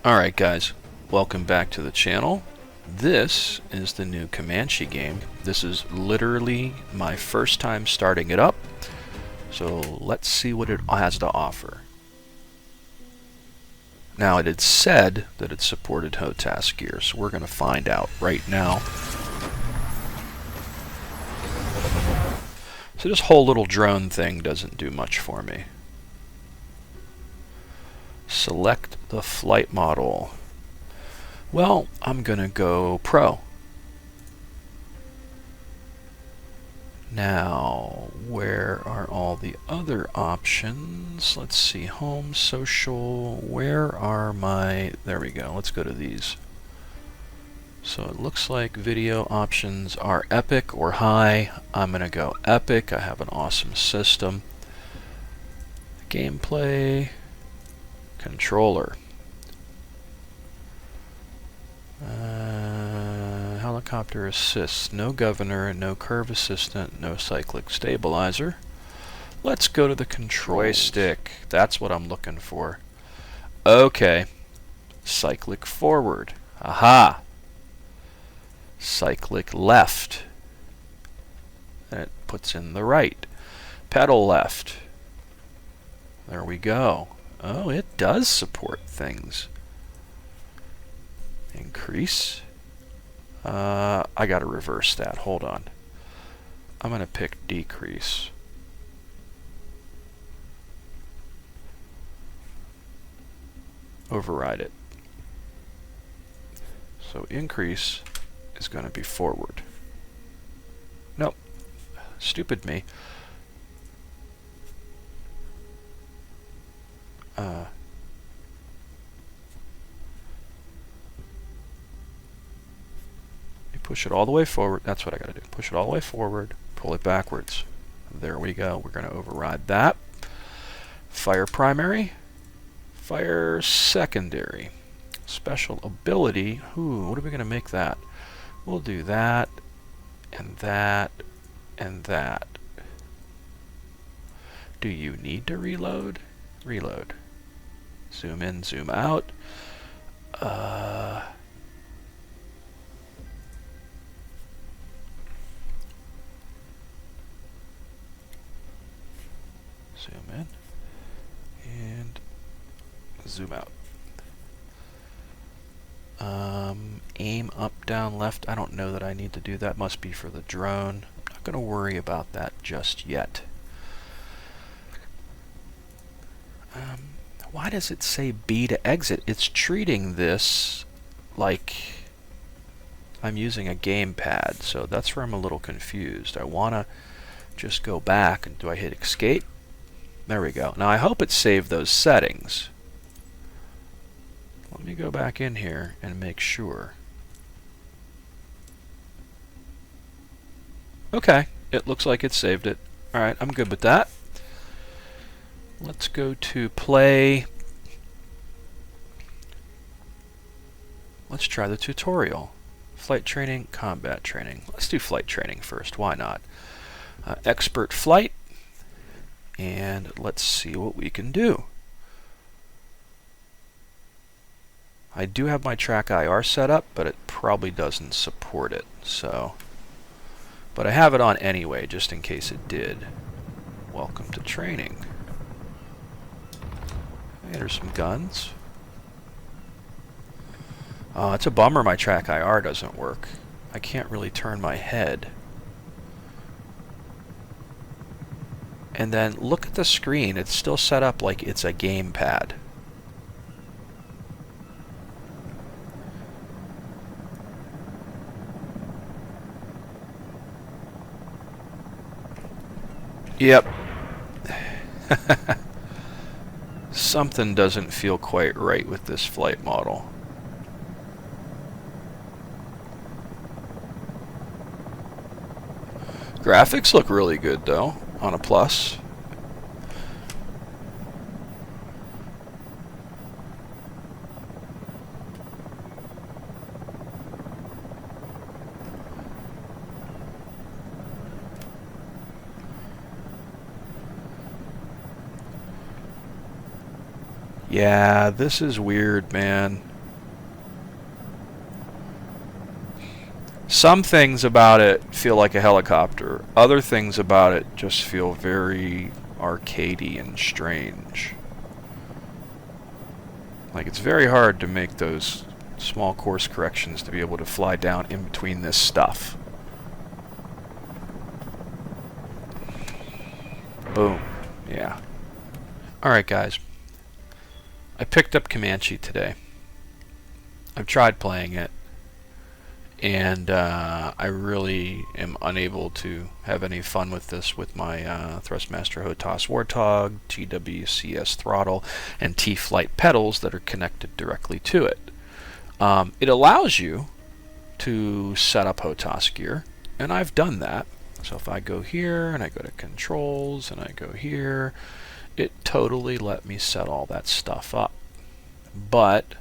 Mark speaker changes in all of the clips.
Speaker 1: Alright guys, welcome back to the channel. This is the new Comanche game. This is literally my first time starting it up, so let's see what it has to offer. Now it had said that it supported HOTAS gear, so we're going to find out right now. So this whole little drone thing doesn't do much for me. Select the flight model. Well, I'm gonna go Pro. Now, where are all the other options? Let's see, home, social, where are my... There we go, let's go to these. So it looks like video options are epic or high. I'm gonna go epic. I have an awesome system. Gameplay. Controller. Helicopter assist. No governor, no curve assistant, no cyclic stabilizer. Let's go to the control stick. That's what I'm looking for. Okay. Cyclic forward. Aha. Cyclic left. And it puts in the right. Pedal left. There we go. Oh, it does support things. Increase. I gotta reverse that. Hold on. I'm gonna pick decrease. Override it. So increase is gonna be forward. Nope. Stupid me. You push it all the way forward. That's what I gotta do. Push it all the way forward, pull it backwards. There we go. We're gonna override that. Fire primary, fire secondary. Special ability. Ooh, what are we gonna make that? We'll do that, and that, and that. Do you need to reload? Reload. Zoom in, zoom out. Zoom in and zoom out. Aim up, down, left. I don't know that I need to do that. Must be for the drone. I'm not going to worry about that just yet. Why does it say B to exit? It's treating this like I'm using a gamepad, so that's where I'm a little confused. I want to just go back, and do I hit escape? There we go. Now I hope it saved those settings. Let me go back in here and make sure. Okay, it looks like it saved it. Alright, I'm good with that. Let's go to play. Let's try the tutorial. Flight training, combat training. Let's do flight training first. Why not? Expert flight. And let's see what we can do. I do have my track IR set up, but it probably doesn't support it. So, but I have it on anyway, just in case it did. Welcome to training. There's some guns. It's a bummer my track IR doesn't work. I can't really turn my head. And then look at the screen. It's still set up like it's a gamepad. Yep. Something doesn't feel quite right with this flight model. Graphics look really good though, on a plus. Yeah, this is weird, man. Some things about it feel like a helicopter. Other things about it just feel very arcadey and strange. Like, it's very hard to make those small course corrections to be able to fly down in between this stuff. Boom. Yeah. Alright, guys. I picked up Comanche today. I've tried playing it, and I really am unable to have any fun with this with my Thrustmaster HOTAS Warthog, TWCS throttle, and T-Flight pedals that are connected directly to it. It allows you to set up HOTAS gear, and I've done that. So if I go here, and I go to controls, and I go here, it totally let me set all that stuff up. But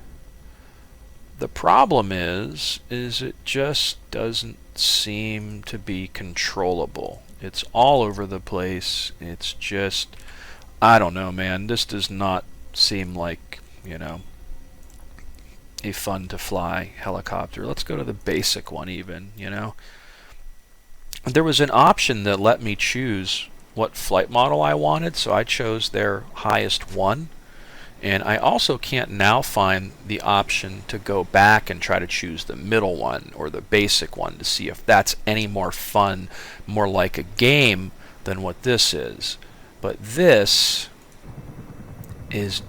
Speaker 1: the problem is it just doesn't seem to be controllable. It's all over the place. It's just, I don't know, man. This does not seem like, you know, a fun to fly helicopter. Let's go to the basic one even, you know. There was an option that let me choose what flight model I wanted, so I chose their highest one. And I also can't now find the option to go back and try to choose the middle one or the basic one to see if that's any more fun, more like a game than what this is. But this is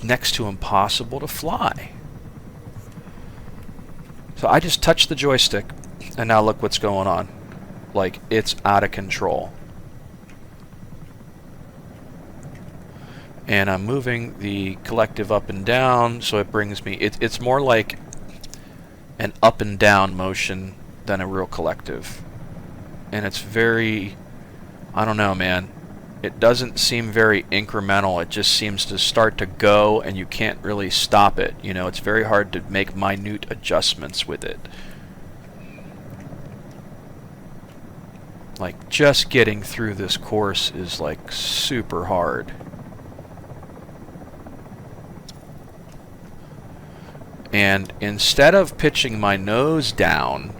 Speaker 1: next to impossible to fly. So I just touched the joystick, and now look what's going on. Like, it's out of control. And I'm moving the collective up and down, so it brings me, it's more like an up and down motion than a real collective. And it's very, I don't know, man. It doesn't seem very incremental. It just seems to start to go, and you can't really stop it. You know, it's very hard to make minute adjustments with it. Like, just getting through this course is like super hard. And instead of pitching my nose down,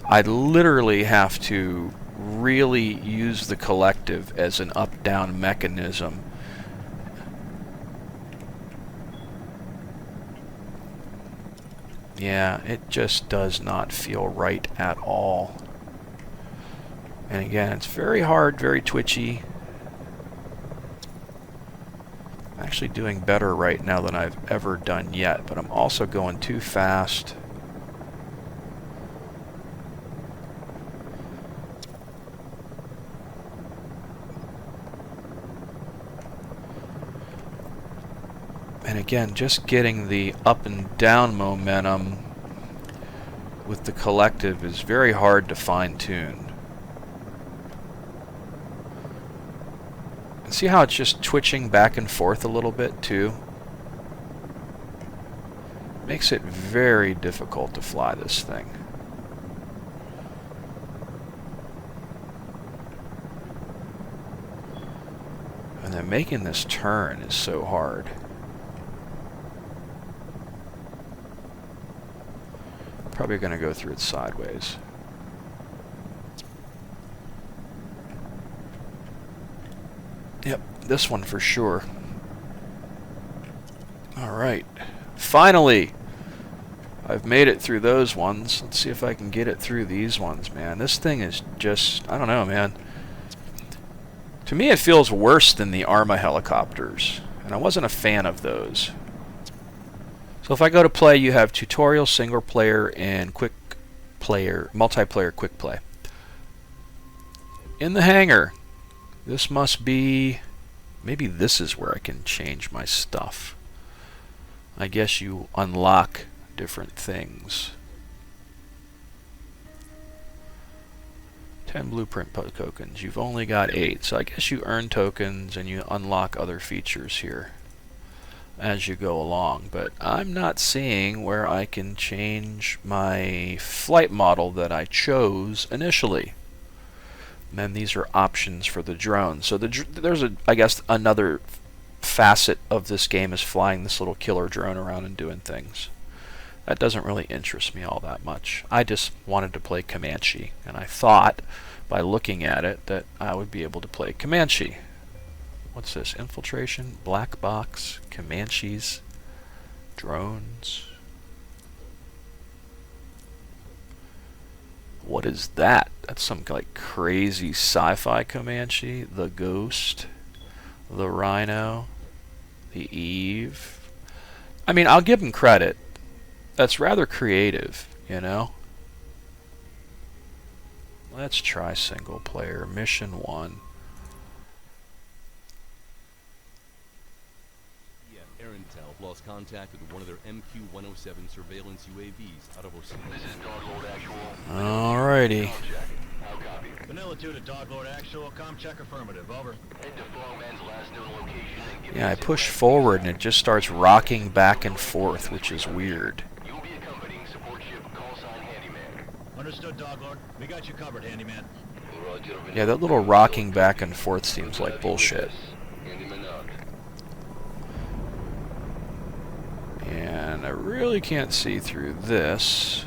Speaker 1: I literally have to really use the collective as an up-down mechanism. Yeah, it just does not feel right at all. And again, it's very hard, very twitchy. I'm actually doing better right now than I've ever done yet, but I'm also going too fast. And again, just getting the up and down momentum with the collective is very hard to fine-tune. See how it's just twitching back and forth a little bit too? Makes it very difficult to fly this thing. And then making this turn is so hard. Probably going to go through it sideways. Yep, this one for sure. Alright. Finally! I've made it through those ones. Let's see if I can get it through these ones, man. This thing is just, I don't know, man. To me, it feels worse than the Arma helicopters. And I wasn't a fan of those. So if I go to play, you have tutorial, single player, and quick player, multiplayer quick play. In the hangar. This must be, maybe this is where I can change my stuff. I guess you unlock different things. 10 blueprint tokens. You've only got 8, so I guess you earn tokens and you unlock other features here as you go along. But I'm not seeing where I can change my flight model that I chose initially. And then these are options for the drone. So there's I guess another facet of this game is flying this little killer drone around and doing things. That doesn't really interest me all that much. I just wanted to play Comanche, and I thought, by looking at it, that I would be able to play Comanche. What's this? Infiltration, black box, Comanches, drones. What is that? That's some like crazy sci-fi Comanche. The Ghost, the Rhino, the Eve. I mean, I'll give them credit. That's rather creative, you know? Let's try single player. Mission 1.
Speaker 2: Air Intel lost contact with one of their MQ-107 surveillance UAVs out of Osaka. This is Dog Lord Actual.
Speaker 1: Alrighty.
Speaker 3: Vanilla 2 to Dog Lord Actual. Com check affirmative. Over.
Speaker 1: Yeah, I push forward and it just starts rocking back and forth, which is weird.
Speaker 3: Understood, Dog Lord. We got you covered, handyman.
Speaker 1: Yeah, that little rocking back and forth seems like bullshit. And I really can't see through this.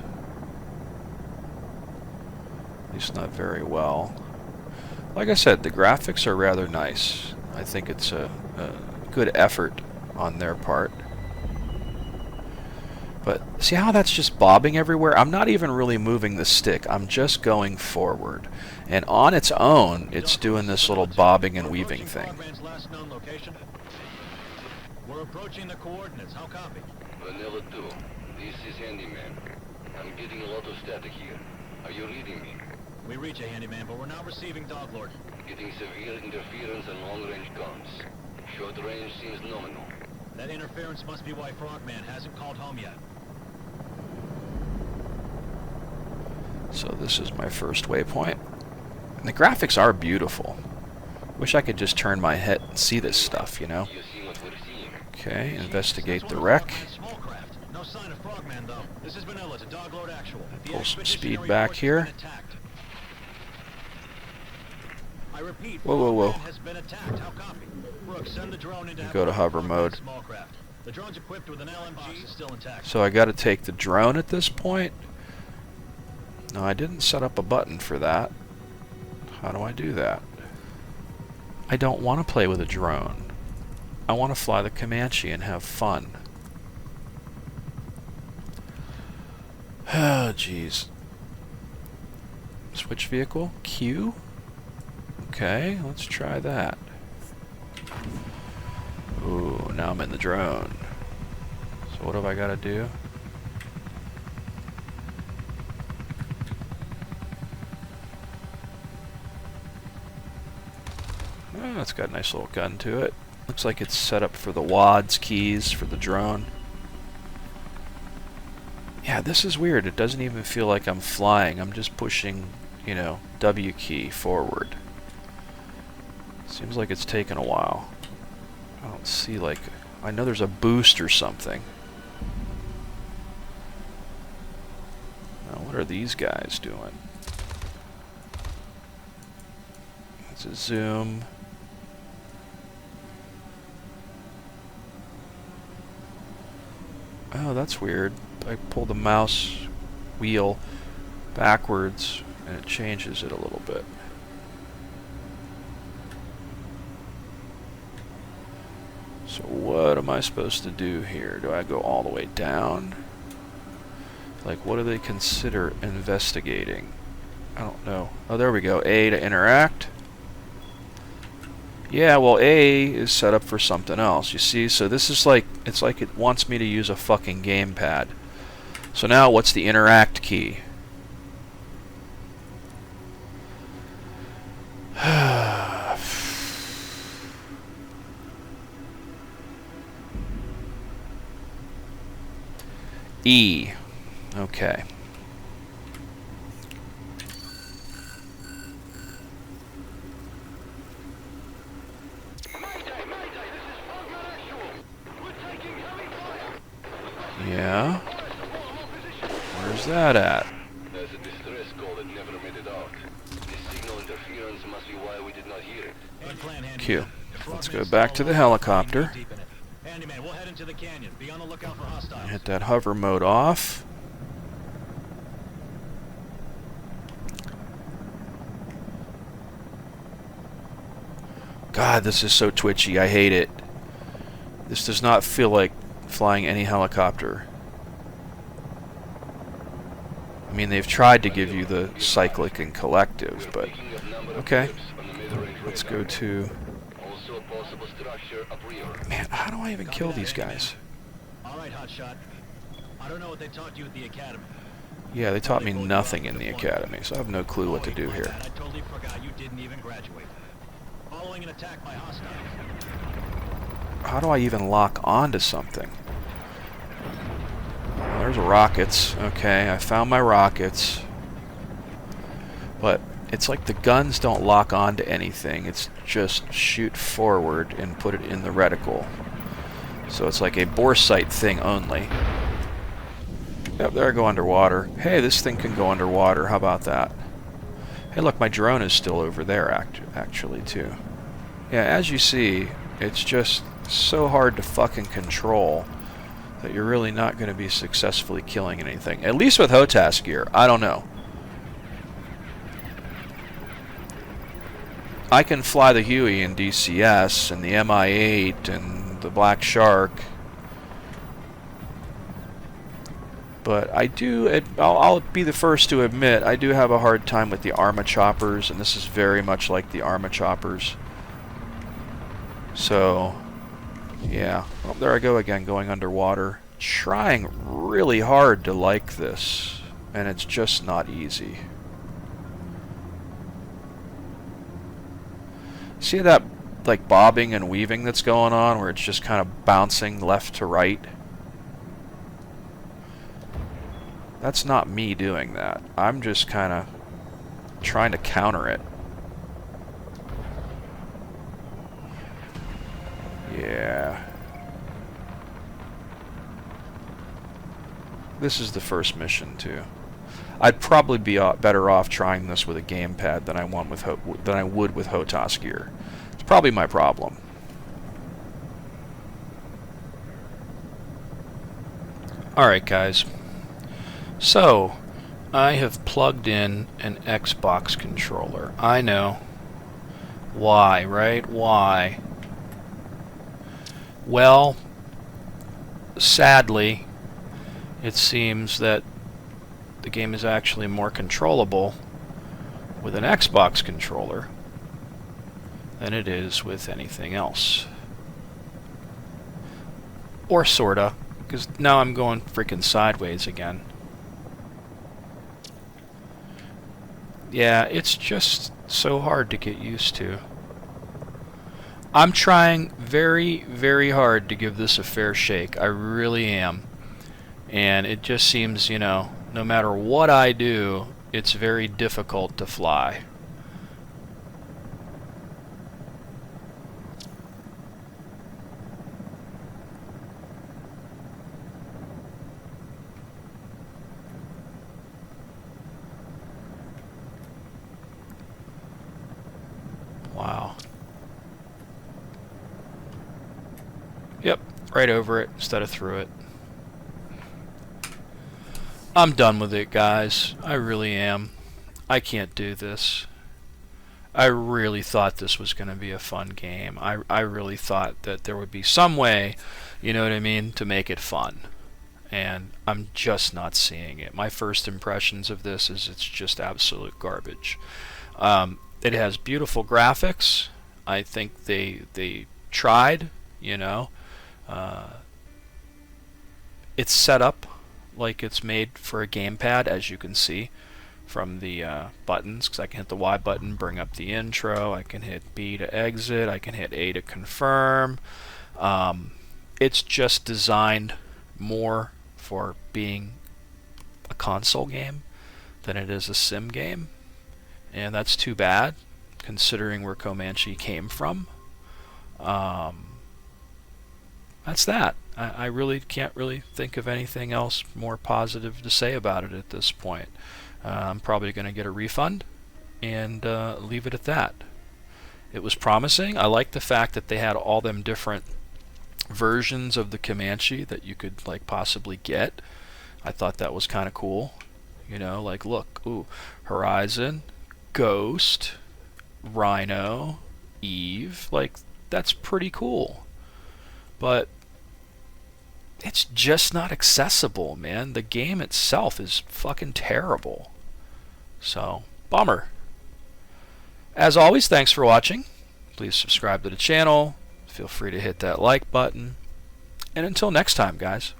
Speaker 1: At least not very well. Like I said, the graphics are rather nice. I think it's a good effort on their part. But see how that's just bobbing everywhere? I'm not even really moving the stick. I'm just going forward. And on its own, it's doing this little bobbing and weaving thing.
Speaker 3: We're approaching the coordinates. How copy?
Speaker 4: Vanilla 2, this is Handyman. I'm getting a lot of static here. Are you reading me?
Speaker 3: We reach a handyman, but we're not receiving Dog Lord.
Speaker 4: Getting severe interference and long-range guns. Short range seems nominal.
Speaker 3: That interference must be why Frogman hasn't called home yet.
Speaker 1: So this is my first waypoint. And the graphics are beautiful. Wish I could just turn my head and see this stuff, you know? Okay, investigate the wreck.
Speaker 3: No sign of Frogman, though. This is Vanilla to Dog Lord Actual.
Speaker 1: Pull some speed back here.
Speaker 3: I repeat,
Speaker 1: whoa, whoa, whoa.
Speaker 3: has been attacked. How copy? Brooks, send the drone into
Speaker 1: Go to hover mode.
Speaker 3: The drone's equipped with an LMG, is still intact.
Speaker 1: So I got to take the drone at this point. No, I didn't set up a button for that. How do I do that? I don't want to play with a drone. I want to fly the Comanche and have fun. Oh, jeez. Switch vehicle? Q? Okay, let's try that. Ooh, now I'm in the drone. So what have I got to do? Oh, it's got a nice little gun to it. Looks like it's set up for the WADS keys for the drone. Yeah, this is weird. It doesn't even feel like I'm flying. I'm just pushing, you know, W key forward. Seems like it's taken a while. I don't see, like, I know there's a boost or something. Now, what are these guys doing? It's a zoom. Oh, that's weird. I pull the mouse wheel backwards and it changes it a little bit. So what am I supposed to do here? Do I go all the way down? Like, what do they consider investigating? I don't know. Oh, there we go. A to interact. Yeah, well, A is set up for something else, you see? So this is like, it's like it wants me to use a fucking gamepad. So now, what's the interact key? E. Okay. Yeah. Where's that at?
Speaker 4: There's a distress call that never made it out. This signal interference must be why we did not hear it.
Speaker 1: Q. Let's go back to the helicopter.
Speaker 3: handyman. We'll head into the canyon. Be on the lookout for hostiles.
Speaker 1: Hit that hover mode off. God, this is so twitchy. I hate it. This does not feel like flying any helicopter. I mean, they've tried to give you the cyclic and collective, but okay. Let's go to... Man, how do I even kill these guys?
Speaker 3: Alright, hotshot. I don't know what they taught you at the academy.
Speaker 1: Yeah, they taught me nothing in the academy, so I have no clue what to do here.
Speaker 3: I totally forgot you didn't even graduate. Following an attack by hostiles.
Speaker 1: How do I even lock onto something? There's rockets. Okay, I found my rockets. But it's like the guns don't lock onto anything. It's just shoot forward and put it in the reticle. So it's like a bore sight thing only. Yep, there I go underwater. Hey, this thing can go underwater. How about that? Hey, look, my drone is still over there, actually, too. Yeah, as you see, it's just so hard to fucking control that you're really not going to be successfully killing anything. At least with HOTAS gear. I don't know. I can fly the Huey in DCS and the MI8 and the Black Shark. But I do, I'll be the first to admit, I do have a hard time with the Arma choppers, and this is very much like the Arma choppers. So, yeah. Oh, there I go again, going underwater. Trying really hard to like this, and it's just not easy. See that, like, bobbing and weaving that's going on, where it's just kind of bouncing left to right? That's not me doing that. I'm just kind of trying to counter it. Yeah. This is the first mission, too. I'd probably be better off trying this with a gamepad than I would with HOTAS gear. It's probably my problem. Alright, guys. So, I have plugged in an Xbox controller. I know. Why, right? Why? Well, sadly, it seems that the game is actually more controllable with an Xbox controller than it is with anything else. Or sorta, because now I'm going freaking sideways again. Yeah, it's just so hard to get used to. I'm trying very, very hard to give this a fair shake. I really am. And it just seems, you know, no matter what I do, it's very difficult to fly. Wow. Yep, right over it instead of through it. I'm done with it, guys. I really am. I can't do this. I really thought this was going to be a fun game. I really thought that there would be some way, you know what I mean, to make it fun. And I'm just not seeing it. My first impressions of this is it's just absolute garbage. It has beautiful graphics. I think they tried, you know. It's set up like it's made for a gamepad, as you can see from the buttons, because I can hit the Y button, bring up the intro, I can hit B to exit, I can hit A to confirm. It's just designed more for being a console game than it is a sim game, and that's too bad considering where Comanche came from. That's that. I really can't really think of anything else more positive to say about it at this point. I'm probably going to get a refund and leave it at that. It was promising. I like the fact that they had all them different versions of the Comanche that you could like possibly get. I thought that was kind of cool. You know, like look, ooh, Horizon, Ghost, Rhino, Eve, like that's pretty cool. But it's just not accessible, man. The game itself is fucking terrible. So, bummer. As always, thanks for watching. Please subscribe to the channel. Feel free to hit that like button. And until next time, guys.